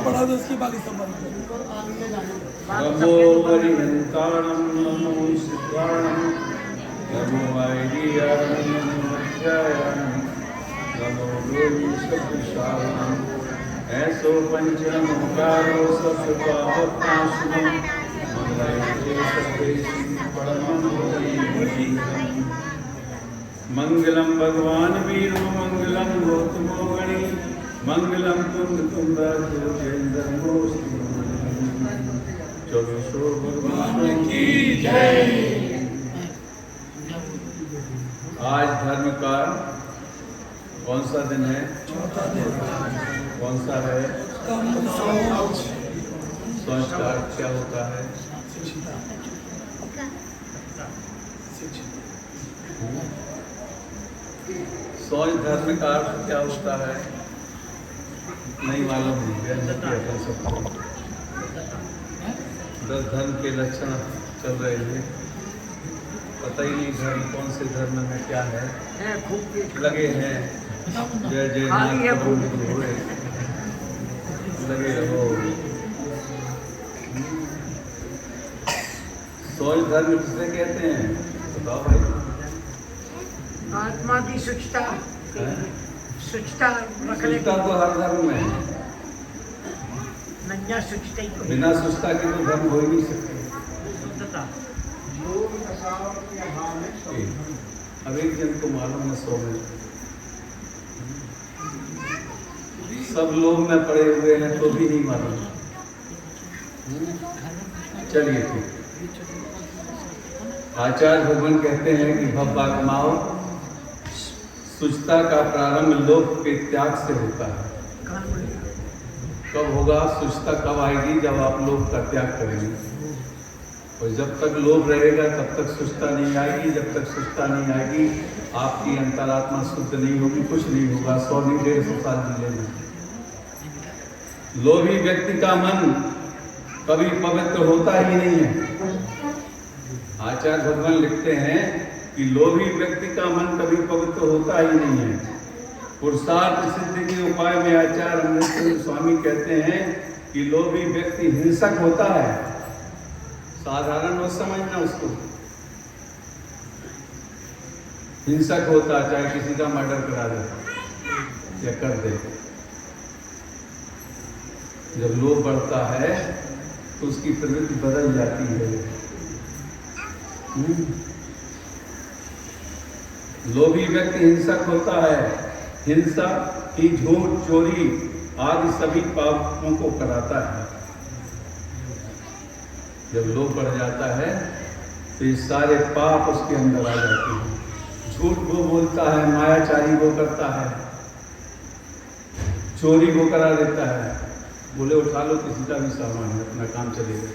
बढ़ा दो उसकी बाकी सब नमो वरिहंताणं नमो सिद्धाणं नमो वैरियाणं नमो मध्यायाणं नमो लोहिसदृशाणं ऐसो पंचनमकारो सत्पावत्नाशनं मंगलये सर्वेषु परमं गुरुं मंगलम भगवान वीरो मंगलम गौतमो गणी मंगलम कुंदकुंदोजेन्द्रमोस्तु चौबीसो भगवान की जय। आज धर्म का कौन सा दिन है? कौन सा है? संस्कार क्या होता है? सोच धर्म का अर्थ क्या होता है? नहीं मालूम नहीं। 10 धर्म के लक्षण चल रहे हैं, पता ही नहीं धर्म कौन से धर्म में क्या है। लगे हैं जय जय लगे रहो। सोच धर्म किसे कहते हैं बताओ भाई? आत्मा की शुचिता, शुचिता रखने शुचिता तो हर धर्म में है। नंगा शुचिता ही बिना शुचिता के तो धर्म हो ही नहीं सकते। शुद्धता अब एक जन को मालूम है 100 में सब लोग में पड़े हुए हैं तो भी नहीं मालूम। चलिए ठीक। आचार्य भगवान कहते हैं कि भव्वा कमाओ, शुचिता का प्रारंभ लोभ के त्याग से होता है। कब होगा शुचिता? कब आएगी? जब आप लोभ का त्याग करेंगे। और जब तक लोभ रहेगा तब तक शुचिता नहीं आएगी। जब तक शुचिता नहीं आएगी आपकी अंतरात्मा शुद्ध नहीं होगी, कुछ नहीं होगा। 100 नहीं 150 साल जी लेना। लोभी व्यक्ति का मन कभी पवित्र होता ही नहीं है। आचार्य भगवान लिखते हैं कि लोभी व्यक्ति का मन कभी पवित्र होता ही नहीं है। पुरुषार्थ सिद्धि के उपाय में आचार्य अमृतचंद्र स्वामी कहते हैं कि लोभी व्यक्ति हिंसक होता है। साधारण मत समझना उसको, हिंसक होता है, चाहे किसी का मर्डर करा दे या कर दे। जब लोभ बढ़ता है तो उसकी प्रवृत्ति बदल जाती है। लोभी व्यक्ति हिंसक होता है। हिंसा ही झूठ, चोरी आदि सभी पापों को कराता है। जब लोभ बढ़ जाता है तो ये सारे पाप उसके अंदर आ जाते हैं। झूठ वो बोलता है, मायाचारी वो करता है, चोरी वो करा देता है। बोले उठा लो किसी का भी सामान है, अपना काम चलेगा।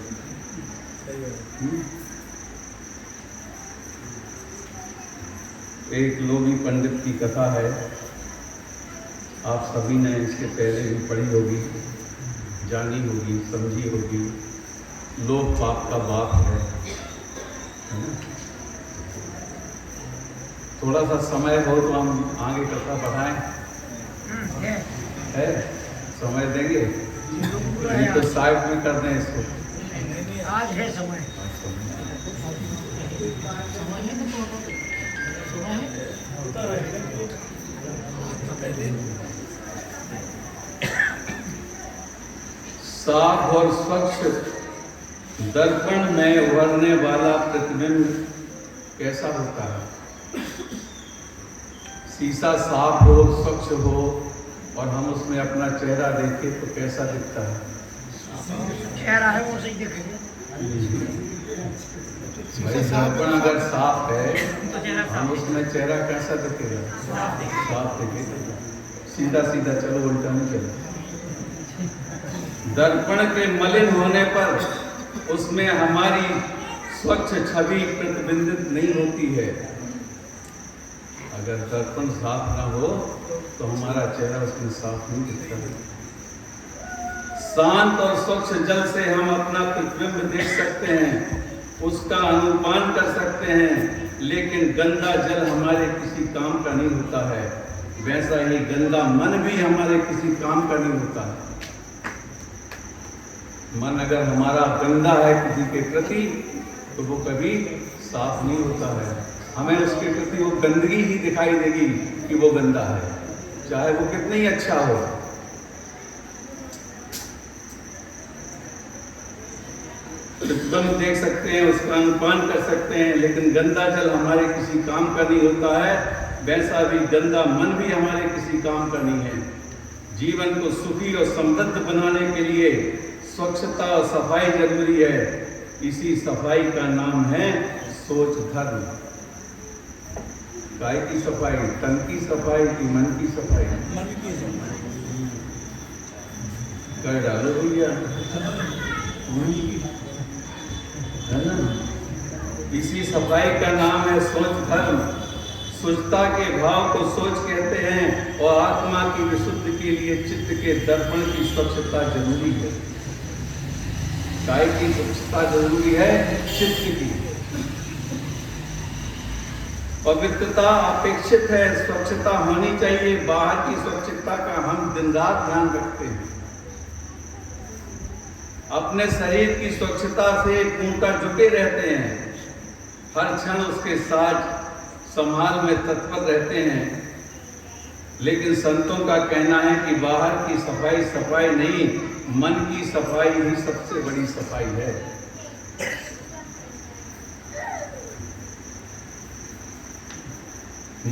एक लोभी पंडित की कथा है, आप सभी ने इसके पहले भी पढ़ी होगी, जानी होगी, समझी होगी। लोभ पाप का बाप है ना? थोड़ा सा समय हो तो हम आगे कथा बढ़ाएं। है समय देंगे? नहीं तो साइड में कर दें इसको। आज है समय। साफ और स्वच्छ दर्पण में उभरने वाला प्रतिबिंब कैसा होता है? शीशा साफ हो, स्वच्छ हो और हम उसमें अपना चेहरा देखें तो कैसा दिखता है? चेहरा है वो सही दिखेगा। भाई दर्पण अगर साफ है हम उसमें चेहरा कैसा दिखेगा? साफ दिखेगा। सीधा सीधा चलो, उल्टा नहीं चलो। दर्पण के मलिन होने पर उसमें हमारी स्वच्छ छवि प्रतिबिंबित नहीं होती है। अगर दर्पण साफ ना हो तो हमारा चेहरा उसमें साफ नहीं दिखता है। शांत और स्वच्छ जल से हम अपना प्रतिबिंब देख सकते हैं। उसका अनुपान कर सकते हैं, लेकिन गंदा जल हमारे किसी काम का नहीं होता है। वैसा ही गंदा मन भी हमारे किसी काम का नहीं होता है। मन अगर हमारा गंदा है किसी के प्रति, तो वो कभी साफ नहीं होता है। हमें उसके प्रति वो गंदगी ही दिखाई देगी कि वो गंदा है, चाहे वो कितना ही अच्छा हो। प्रतिबंध देख सकते हैं, उसका अनुपान कर सकते हैं, लेकिन गंदा जल हमारे किसी काम का नहीं होता है। वैसा भी गंदा मन भी हमारे किसी काम का नहीं है। जीवन को सुखी और समृद्ध बनाने के लिए स्वच्छता और सफाई जरूरी है। इसी सफाई का नाम है सोच धर्म। काय की सफाई, तन की सफाई की मन की सफाई? मन की सफाई। कर डालो भैया, है ना? इसी सफाई का नाम है सोच धर्म। शुद्धता के भाव को सोच कहते हैं, और आत्मा की विशुद्धि के लिए चित्त के दर्पण की स्वच्छता जरूरी है। काय की स्वच्छता जरूरी है, चित्त की। पवित्रता अपेक्षित है, स्वच्छता होनी चाहिए। बाहर की स्वच्छता का हम दिन रात ध्यान रखते हैं। अपने शरीर की स्वच्छता से पूर्णतः जुटे रहते हैं, हर क्षण उसके साथ संभाल में तत्पर रहते हैं। लेकिन संतों का कहना है कि बाहर की सफाई सफाई नहीं, मन की सफाई ही सबसे बड़ी सफाई है।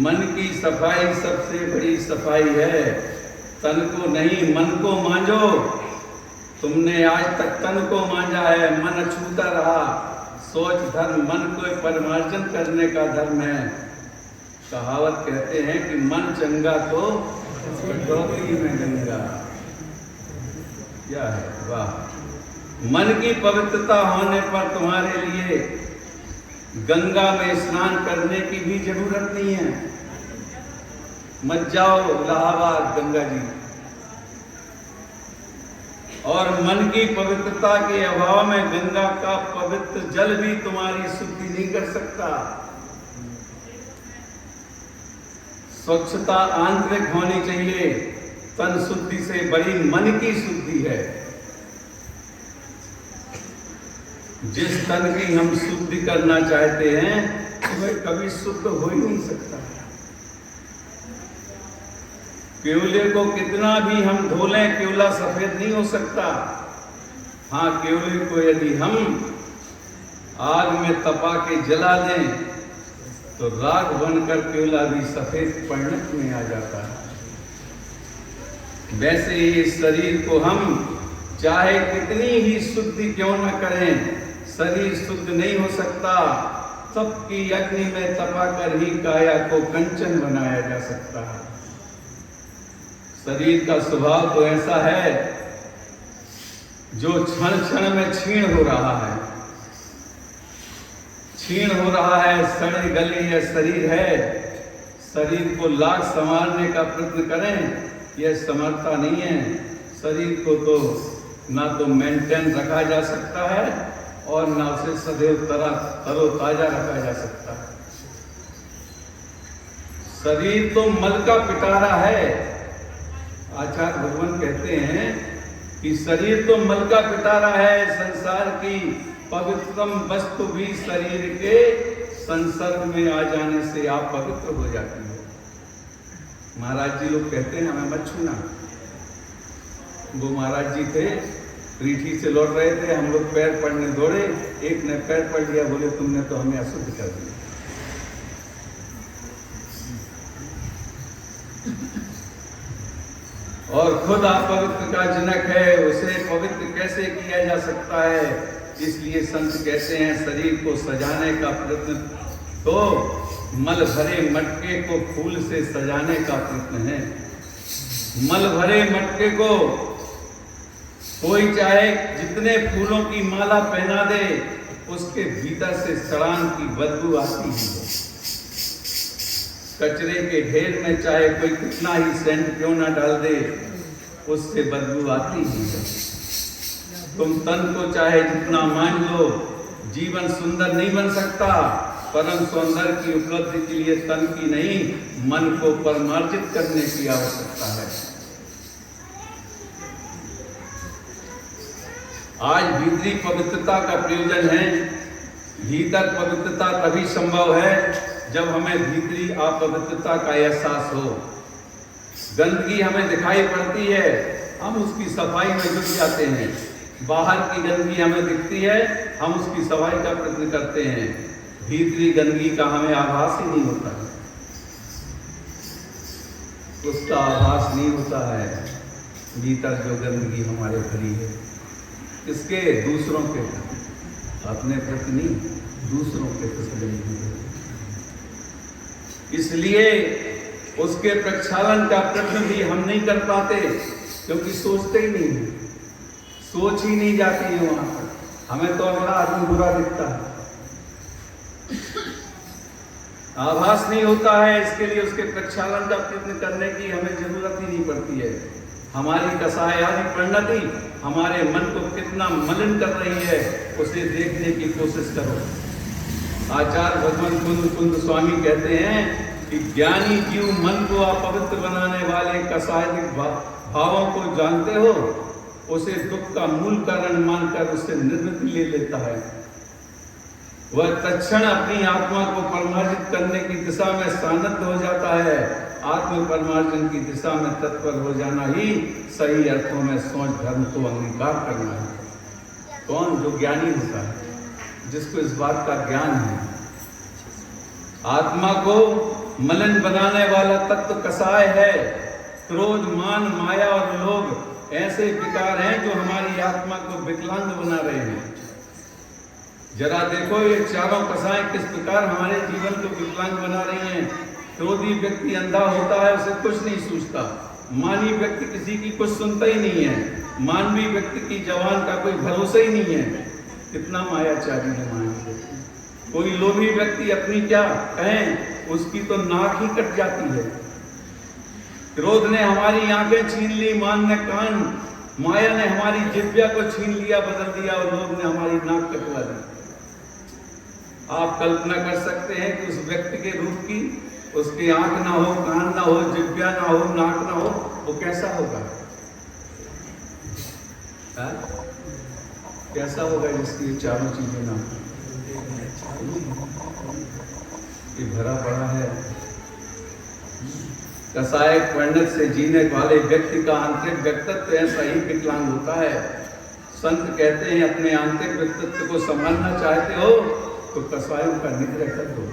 मन की सफाई सबसे बड़ी सफाई है। तन को नहीं, मन को मांझो। तुमने आज तक तन को मांझा है, मन अछूता रहा। सोच धर्म मन को परिमार्जन करने का धर्म है। कहावत कहते हैं कि मन चंगा तो कटौती में गंगा। क्या है? वाह! मन की पवित्रता होने पर तुम्हारे लिए गंगा में स्नान करने की भी जरूरत नहीं है। मत जाओ इलाहाबाद गंगा जी। और मन की पवित्रता के अभाव में गंगा का पवित्र जल भी तुम्हारी शुद्धि नहीं कर सकता। स्वच्छता आंतरिक होनी चाहिए। तन शुद्धि से बड़ी मन की शुद्धि है। जिस तन की हम शुद्धि करना चाहते हैं, वह कभी शुद्ध हो ही नहीं सकता। केवले को कितना भी हम धो लें, केवला सफेद नहीं हो सकता। हाँ, केवले को यदि हम आग में तपा के जला दें, तो राख बनकर केवला भी सफेद परिणत में आ जाता है। वैसे ही इस शरीर को हम चाहे कितनी ही शुद्धि क्यों न करें, शरीर शुद्ध नहीं हो सकता। तप की अग्नि में तपा कर ही काया को कंचन बनाया जा सकता है। शरीर का स्वभाव तो ऐसा है जो क्षण क्षण में क्षीण हो रहा है। क्षीण हो रहा है, सड़े गले यह शरीर है। शरीर को लाख संवारने का प्रयत्न करें, यह समर्था नहीं है। शरीर को तो ना तो मेंटेन रखा जा सकता है, और ना उसे सदैव तरोताजा रखा जा सकता है। शरीर तो मल का पिटारा है। आचार्य भगवान कहते हैं कि शरीर तो मल का पिटारा है। संसार की पवित्रतम वस्तु भी शरीर के संसर्ग में आ जाने से आप पवित्र हो जाती हो। महाराज जी लोग कहते हैं हमें मत छूना। वो महाराज जी थे, रीठी से लौट रहे थे, हम लोग पैर पड़ने दौड़े, एक ने पैर पड़ लिया, बोले तुमने तो हमें अशुद्ध कर दिया। और खुद अपवित्र का जनक है, उसे पवित्र कैसे किया जा सकता है? इसलिए संत कहते हैं शरीर को सजाने का प्रयत्न तो मल भरे मटके को फूल से सजाने का प्रयत्न है। मल भरे मटके को कोई चाहे जितने फूलों की माला पहना दे, उसके भीतर से सड़ान की बदबू आती ही है। कचरे के ढेर में चाहे कोई कितना ही सेंट क्यों ना डाल दे, उससे बदबू आती ही है। तुम तन को चाहे जितना मान लो, जीवन सुंदर नहीं बन सकता। परम सौंदर्य की उपलब्धि के लिए तन की नहीं, मन को परमार्जित करने की आवश्यकता है। आज भीतरी पवित्रता का प्रयोजन है। भीतर पवित्रता तभी संभव है जब हमें भीतरी अपवित्रता का एहसास हो। गंदगी हमें दिखाई पड़ती है, हम उसकी सफाई में जुट जाते हैं। बाहर की गंदगी हमें दिखती है, हम उसकी सफाई का प्रयत्न करते हैं। भीतरी गंदगी का हमें आभास ही नहीं होता है, उसका आभास नहीं होता है। भीतर जो गंदगी हमारे भरी है, इसके दूसरों के प्रति, अपने प्रति नहीं, दूसरों के प्रति गंदगी है। इसलिए उसके प्रक्षालन का प्रयत्न भी हम नहीं कर पाते, क्योंकि सोचते ही नहीं है, सोच ही नहीं जाती है वहां पर। हमें तो अगला आदमी बुरा दिखता है, आभास नहीं होता है। इसके लिए उसके प्रक्षालन का प्रयत्न करने की हमें जरूरत ही नहीं पड़ती है। हमारी कसायादी परिणति हमारे मन को कितना मलिन कर रही है, उसे देखने की कोशिश करो। आचार्य भगवान कुंद स्वामी कहते हैं कि ज्ञानी जीव मन को अपवित्र बनाने वाले कसायदिक भावों को जानते हो, उसे दुख का मूल कारण मानकर उससे निर्वृत्ति ले लेता है। वह तत्क्षण अपनी आत्मा को परमार्जित करने की दिशा में सानद्ध हो जाता है। आत्म परमार्जन की दिशा में तत्पर हो जाना ही सही अर्थों में सोच धर्म को अंगीकार करना है। कौन? जो ज्ञानी होता है, जिसको इस बात का ज्ञान है। आत्मा को मलिन बनाने वाला तत्व कसाय है। क्रोध, मान, माया और लोभ ऐसे विकार हैं जो हमारी आत्मा को विकलांग बना रहे हैं। जरा देखो ये चारों कसाएं किस प्रकार हमारे जीवन को विकलांग बना रही हैं। क्रोधी व्यक्ति अंधा होता है, उसे कुछ नहीं सूझता। मानी व्यक्ति किसी की कुछ सुनता ही नहीं है। मानवीय व्यक्ति की जवान का कोई भरोसा ही नहीं है। कितना मायाचारी है मानवीय व्यक्ति। कोई लोभी व्यक्ति अपनी क्या कहें, उसकी तो नाक ही कट जाती है। क्रोध ने हमारी आंखें छीन ली, मान ने कान, माया ने हमारी जिह्वा को छीन लिया, बदल दिया, और लोभ ने हमारी नाक कटवा दी। आप कल्पना कर सकते हैं कि उस व्यक्ति के रूप की, उसकी आंख ना हो, कान ना हो, जिह्वा ना हो, नाक ना हो, वो कैसा होगा? कैसा होगा जिसकी ये चारों चीजें ना हो? ये भरा पड़ा है। कसाय परिणत से जीने वाले व्यक्ति का आंतरिक व्यक्तित्व ऐसा ही विकलांग होता है। संत कहते हैं अपने आंतरिक व्यक्तित्व को संभालना चाहते हो तो कसायों का निग्रह कर दो।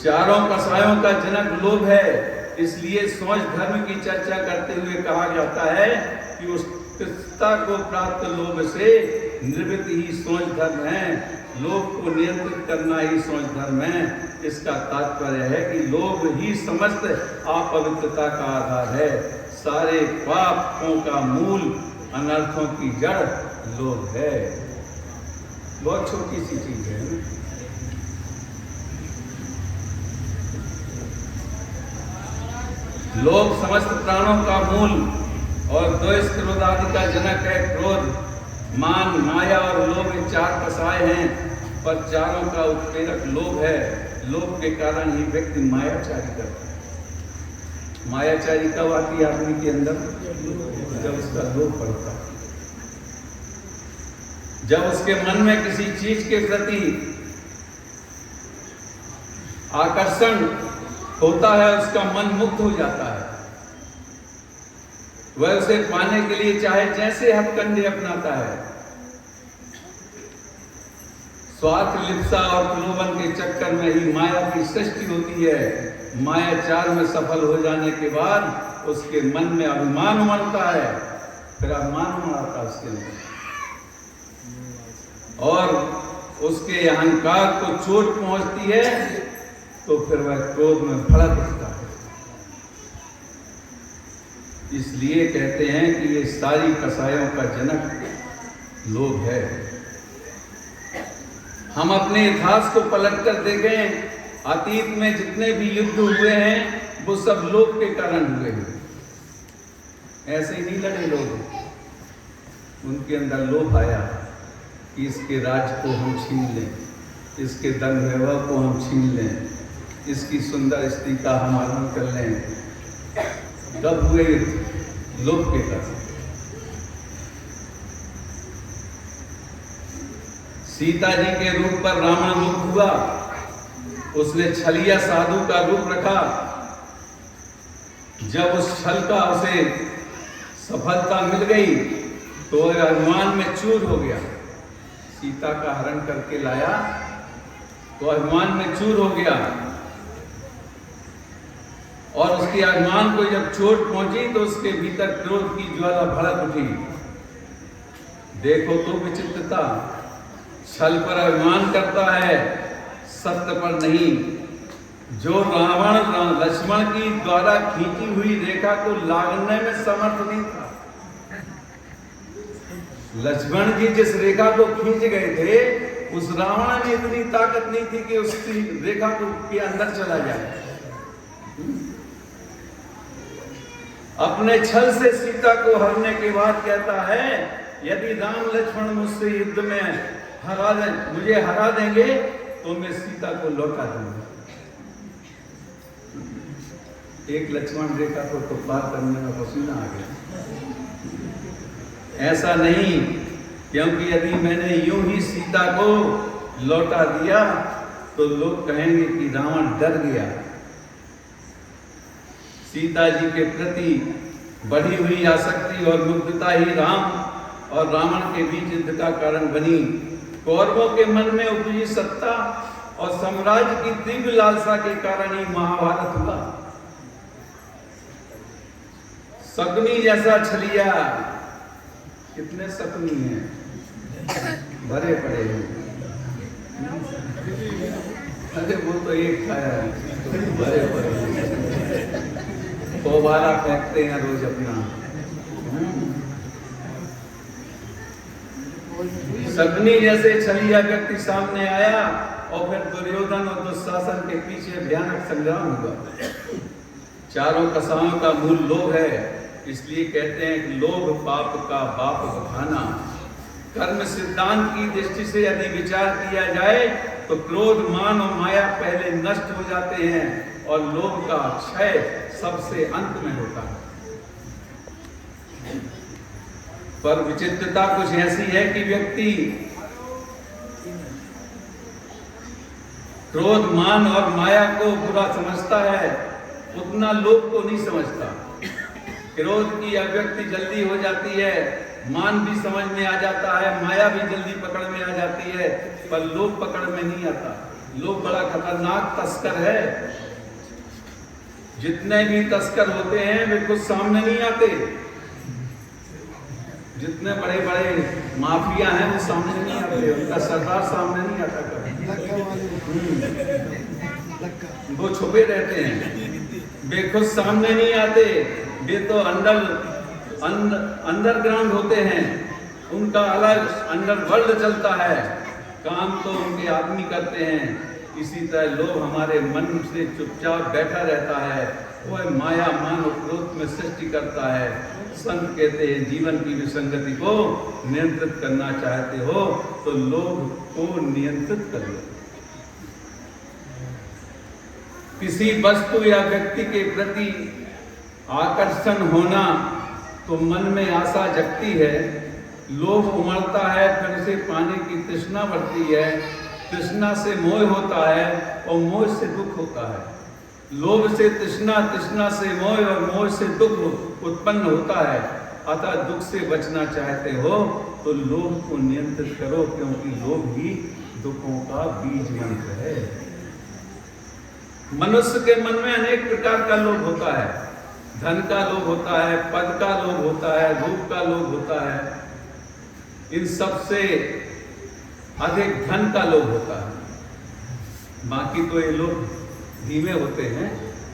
चारों कसायों का जनक लोभ है। इसलिए सोच धर्म की चर्चा करते हुए कहा जाता है कि उस उत्कृष्टता को प्राप्त लोभ से निवृत्त ही सोच धर्म है। लोभ को नियंत्रित करना ही सोच धर्म है। इसका तात्पर्य है कि लोभ ही समस्त अपवित्रता का आधार है। सारे पापों का मूल, अनर्थों की जड़ लोभ है। बहुत छोटी सी चीज है। लोभ समस्त प्राणों का मूल और द्वेष क्रोध आदि का जनक है। क्रोध, मान, माया और लोभ ये चार कसाय हैं, पर चारों का उत्प्रेरक लोभ है। लोभ के कारण ही व्यक्ति मायाचारी करता है। मायाचारी कब आती है आदमी के अंदर? जब उसका लोभ बढ़ता है, जब उसके मन में किसी चीज के प्रति आकर्षण होता है, उसका मन मुक्त हो जाता है। वह उसे पाने के लिए चाहे जैसे हथकंडे अपनाता है। स्वार्थ, लिप्सा और प्रलोभन के चक्कर में ही माया की सृष्टि होती है। मायाचार में सफल हो जाने के बाद उसके मन में अभिमान उमड़ता है, फिर अभिमान उमड़ता है उसके अंदर, और उसके अहंकार को चोट पहुंचती है, तो फिर वह क्रोध में भड़क उठता है। इसलिए कहते हैं कि ये सारी कसायों का जनक लोभ है। हम अपने इतिहास को पलटकर देखें, अतीत में जितने भी युद्ध हुए हैं वो सब लोभ के कारण हुए हैं। ऐसे ही नहीं लड़े लोग, उनके अंदर लोभ आया कि इसके राज को हम छीन लें, इसके धन वैभव को हम छीन लें, इसकी सुंदर स्त्री का हम हरण कर लें। कब हुए लोभ के कारण। सीता जी के रूप पर रावण मुक्त हुआ, उसने छलिया साधु का रूप रखा। जब उस छल का उसे सफलता मिल गई तो अभिमान में चूर हो गया। सीता का हरण करके लाया तो अभिमान में चूर हो गया, और उसके अभिमान को जब चोट पहुंची तो उसके भीतर क्रोध की ज्वाला भड़क उठी। देखो तो विचित्रता, छल पर अभिमान करता है, सत्य पर नहीं। जो रावण लक्ष्मण की द्वारा खींची हुई रेखा को लागने में समर्थ नहीं था। लक्ष्मण जी जिस रेखा को खींच गए थे, उस रावण में इतनी ताकत नहीं थी कि उसकी रेखा को के अंदर चला जाए। अपने छल से सीता को हरने के बाद कहता है, यदि राम लक्ष्मण मुझसे युद्ध में मुझे हरा देंगे तो मैं सीता को लौटा दूंगा। एक लक्ष्मण रेखा को तो पार करने में पसीना आ गया। ऐसा नहीं, क्योंकि यदि मैंने यूं ही सीता को लौटा दिया तो लोग कहेंगे कि रावण डर गया। सीता जी के प्रति बढ़ी हुई आसक्ति और मुग्धता ही राम और रावण के बीच युद्ध का कारण बनी। कौरवों के मन में उपजी सत्ता और साम्राज्य की तीव्र लालसा के कारण ही महाभारत हुआ। शकुनी जैसा छलिया, कितने शकुनी हैं, भरे पड़े हैं। अरे वो तो एक खाया है, भरे पड़े हैं, दोबारा फेंकते हैं रोज अपना। शकुनी जैसे छलिया व्यक्ति सामने आया और फिर दुर्योधन और दुशासन के पीछे भयानक संग्राम हुआ। चारों कसाओं का मूल लोभ है, इसलिए कहते हैं कि लोभ पाप का बाप बहाना। कर्म सिद्धांत की दृष्टि से यदि विचार किया जाए तो क्रोध, मान और माया पहले नष्ट हो जाते हैं और लोभ का क्षय सबसे अंत में होता है। पर विचित्रता कुछ ऐसी है कि व्यक्ति क्रोध, मान और माया को बुरा समझता है, उतना लोभ को नहीं समझता। क्रोध की अभिव्यक्ति जल्दी हो जाती है, मान भी समझ में आ जाता है, माया भी जल्दी पकड़ में आ जाती है, पर लोभ पकड़ में नहीं आता। लोभ बड़ा खतरनाक तस्कर है। जितने भी तस्कर होते हैं वे कुछ सामने नहीं आते। जितने बड़े बड़े माफिया हैं वो सामने नहीं आते, उनका सरदार सामने नहीं आता कभी। वो छुपे रहते हैं, वे खुद सामने नहीं आते। वे तो अंडरग्राउंड होते हैं, उनका अलग अंडरवर्ल्ड चलता है। काम तो उनके आदमी करते हैं। इसी तरह लोभ हमारे मन से चुपचाप बैठा रहता है, वह माया, मान और क्रोध में सृष्टि करता है। संत कहते हैं जीवन की विसंगति को नियंत्रित करना चाहते हो तो लोभ को नियंत्रित कर लो। किसी वस्तु या व्यक्ति के प्रति आकर्षण होना तो मन में आशा जगती है, लोभ उमड़ता है, फिर उसे पाने की तृष्णा बढ़ती है, तृष्णा से मोह होता है और मोह से दुख होता है। लोभ से तृष्णा, तृष्णा से मोह और मोह से दुख उत्पन्न होता है। अतः दुख से बचना चाहते हो तो लोभ को नियंत्रित करो, क्योंकि लोभ ही दुखों का बीज मंत्र है। मनुष्य के मन में अनेक प्रकार का लोभ होता है। धन का लोभ होता है, पद का लोभ होता है, रूप का लोभ होता है। इन सबसे अधिक धन का लोभ होता है। बाकी तो ये लोग धीमे होते हैं,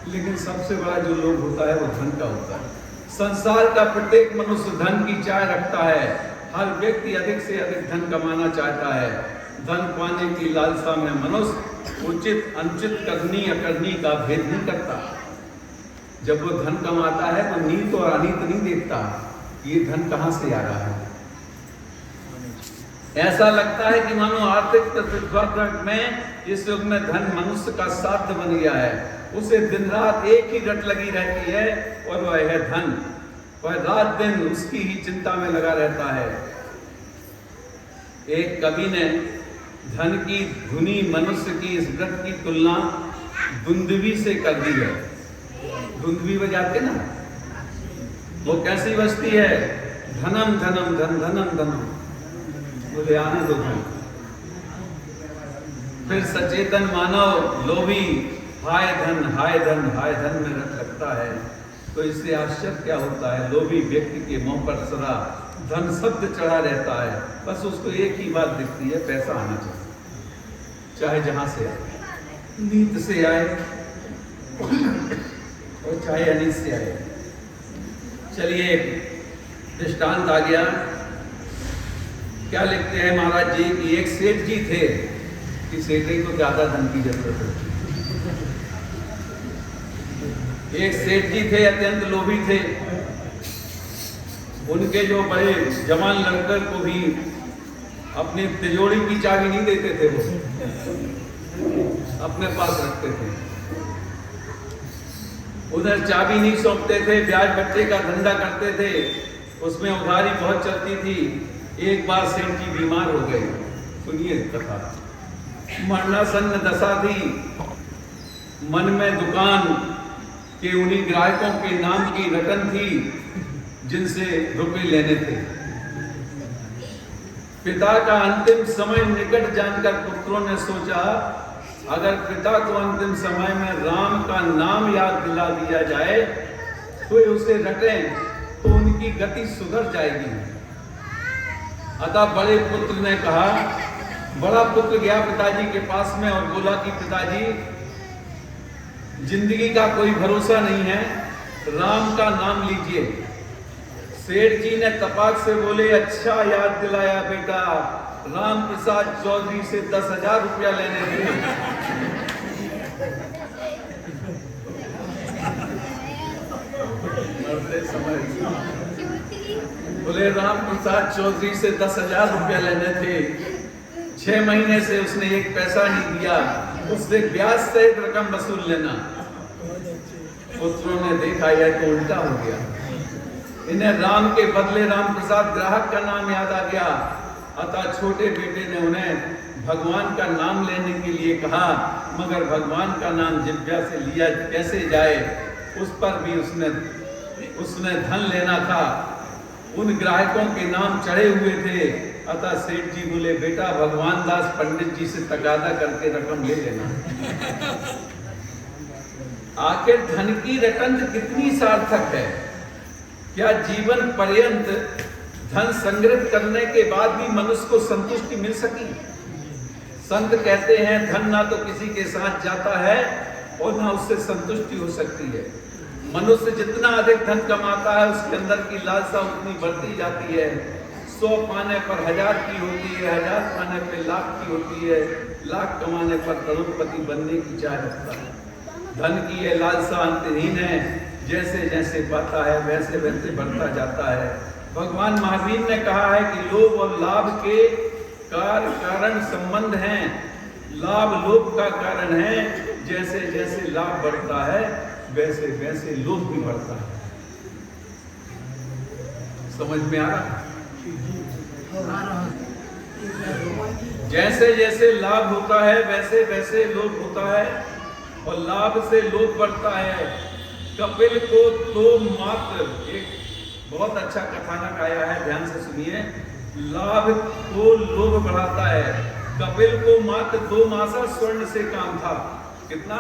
लेकिन सबसे बड़ा जो लोभ होता है वो धन का होता है। संसार का प्रत्येक मनुष्य धन की चाह रखता है। हर व्यक्ति अधिक से अधिक धन कमाना चाहता है। धन पाने की लालसा में मनुष्य उचित अनुचित, करनी अकरनी का भेद नहीं करता। जब वो धन कमाता है तो नीत और अनीत नहीं देखता, ये धन कहाँ से आ रहा है। ऐसा लगता है कि मानो आर्थिक प्रतिस्पर्धा में इस युग में धन मनुष्य का साध्य बन गया है। उसे दिन रात एक ही रट लगी रहती है और वह है धन। वह रात दिन उसकी ही चिंता में लगा रहता है। एक कवि ने धन की धुनी मनुष्य की इस व्रत की तुलना धुंधवी से कर दी है। धुंधवी बजाते ना, वो कैसी बजती है? धनम धनम धन धनम धनम, बोले आने दो धन। फिर सचेतन मानव लोभी हाय धन हाय धन हाय धन में रट लगता है। तो इससे आश्चर्य क्या होता है? लोभी व्यक्ति के मुंह पर सदा धन शब्द चढ़ा रहता है। बस उसको एक ही बात दिखती है, पैसा आना चाहिए, चाहे जहां से आए, नीत से आए और चाहे अनित से आए। चलिए एक दृष्टांत आ गया। क्या लिखते हैं महाराज जी कि एक सेठ जी थे कि सेठ जी को ज्यादा धन की जरूरत होती। एक सेठ जी थे, अत्यंत लोभी थे। उनके जो बड़े जवान लड़के को भी अपनी तिजोरी की चाबी नहीं देते थे, वो अपने पास रखते थे। उधर चाबी नहीं सौंपते थे, ब्याज बट्टे का धंधा करते थे, उसमें उधारी बहुत चलती थी। एक बार सेठ जी बीमार हो गए। सुनिए कथा। मरणासन्न दशा थी। मन में दुकान के उन्हीं ग्राहकों के नाम की रकम थी जिनसे रुपए लेने थे। पिता का अंतिम समय निकट जानकर पुत्रों ने सोचा, अगर पिता को अंतिम समय में राम का नाम याद दिला दिया जाए तो उसे रटें तो उनकी गति सुधर जाएगी। अतः बड़े पुत्र ने कहा, बड़ा पुत्र गया पिताजी के पास में और बोला कि पिताजी, जिंदगी का कोई भरोसा नहीं है, राम का नाम लीजिए। सेठ जी ने तपाक से बोले, अच्छा याद दिलाया बेटा, राम प्रसाद चौधरी से 10,000 रुपया लेने थे। बोले राम प्रसाद चौधरी से 10,000 रुपया लेने थे। 6 महीने से उसने एक पैसा नहीं दिया, उससे ब्याज सहित रकम वसूल लेना। पुत्रों ने देखा यह तो उल्टा हो गया। इन्हें राम के बदले राम प्रसाद ग्राहक का नाम याद आ गया। अतः छोटे बेटे ने उन्हें भगवान का नाम लेने के लिए कहा, मगर भगवान का नाम जिह्वा से लिया कैसे जाए, उस पर भी उसने धन लेना था। उन ग्राहकों के नाम चढ़े हुए थे। अतः सेठ जी बोले, बेटा भगवान दास पंडित जी से तगादा करके रकम ले लेना। आखिर धन की रकम कितनी सार्थक है? क्या जीवन पर्यंत धन संग्रहित करने के बाद भी मनुष्य को संतुष्टि मिल सकी? संत कहते हैं, धन ना तो किसी के साथ जाता है और ना उससे संतुष्टि हो सकती है। मनुष्य जितना अधिक धन कमाता है, उसके अंदर की लालसा उतनी बढ़ती जाती है। 100 पाने पर 1000 की होती है, 1000 पाने पर लाख की होती है, लाख कमाने पर करोड़पति बनने की चाह रखता है। धन की यह लालसा अंतहीन है, जैसे जैसे पाता है वैसे वैसे बढ़ता जाता है। भगवान महावीर ने कहा है कि लोभ और लाभ के कारण संबंध हैं। लाभ लोभ का कारण है, जैसे जैसे लाभ बढ़ता है वैसे वैसे लोभ भी बढ़ता है। समझ में आ रहा? जैसे जैसे लाभ होता है वैसे वैसे लोभ होता है और लाभ से लोभ बढ़ता है। कपिल को तो मात्र, एक बहुत अच्छा कथानक आया है, ध्यान से सुनिए। लाभ को लोभ बढ़ाता है। कपिल को मात्र 2 मासा स्वर्ण से काम था। कितना?